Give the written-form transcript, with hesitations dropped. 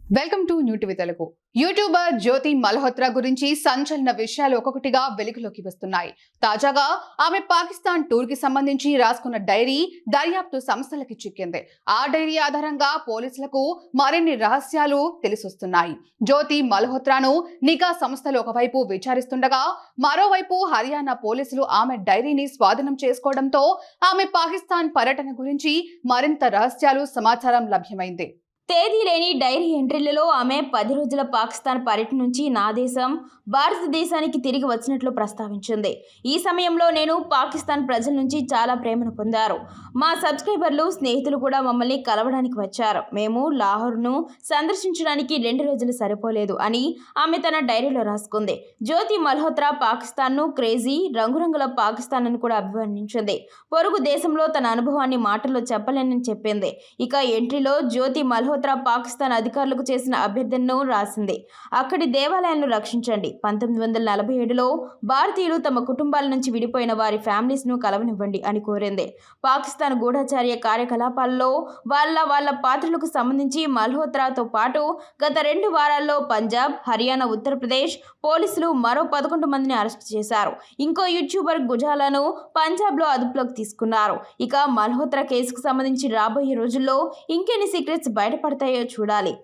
Welcome to new TV Telugu. YouTuber Jyoti Malhotra గురించి సంచలన విషయాలు ఒక్కొక్కటిగా వెలుగులోకి వస్తున్నాయి. తాజాగా ఆమె పాకిస్తాన్ టూర్ కి సంబంధించి రాసుకున్న డైరీ దర్యాప్తు సంస్థలకి చిక్కింది. ఆ డైరీ ఆధారంగా పోలీసులకు మరిన్ని రహస్యాలు తెలిసొస్తున్నాయి. జ్యోతి మల్హోత్రాను నిఘా సంస్థలు ఒకవైపు విచారిస్తుండగా, మరోవైపు హర్యానా పోలీసులు ఆమె డైరీని స్వాధీనం చేసుకోవడంతో ఆమె పాకిస్తాన్ పర్యటన గురించి మరింత రహస్యాలు సమాచారం లభ్యమైంది. తేదీ లేని డైరీ ఎంట్రీలలో ఆమె 10 రోజుల పాకిస్తాన్ పర్యటన నుంచి నా దేశం భారతదేశానికి తిరిగి వచ్చినట్లు ప్రస్తావించింది. ఈ సమయంలో నేను పాకిస్తాన్ ప్రజల నుంచి చాలా ప్రేమను పొందారు. మా సబ్స్క్రైబర్లు, స్నేహితులు కూడా మమ్మల్ని కలవడానికి వచ్చారు. మేము లాహోర్ను సందర్శించడానికి 2 రోజులు సరిపోలేదు అని ఆమె తన డైరీలో రాసుకుంది. జ్యోతి మల్హోత్రా పాకిస్తాన్ను క్రేజీ, రంగురంగుల పాకిస్తాన్ అని కూడా అభివర్ణించింది. పొరుగు దేశంలో తన అనుభవాన్ని మాటల్లో చెప్పలేనని చెప్పింది. ఇక ఎంట్రీలో జ్యోతి మల్హోత్రా పాకిస్తాన్ అధికారులకు చేసిన అభ్యర్థనను రాసింది. అక్కడి దేవాలయాలను రక్షించండి. 1947లో భారతీయులు తమ కుటుంబాల నుంచి విడిపోయిన వారి ఫ్యామిలీస్ ను కలవనివ్వండి అని కోరింది. పాకిస్తాన్ గూఢచార్య కార్యకలాపాల్లో వాళ్ళ పాత్రలకు సంబంధించి మల్హోత్రాతో పాటు గత 2 వారాల్లో పంజాబ్, హర్యానా, ఉత్తరప్రదేశ్ పోలీసులు మరో 11 మందిని అరెస్ట్ చేశారు. ఇంకో యూట్యూబర్ గుజాలను పంజాబ్లో అదుపులోకి తీసుకున్నారు. ఇక మల్హోత్రా కేసుకు సంబంధించి రాబోయే రోజుల్లో ఇంకెన్ని సీక్రెట్స్ బయటపడతాయో చూడాలి.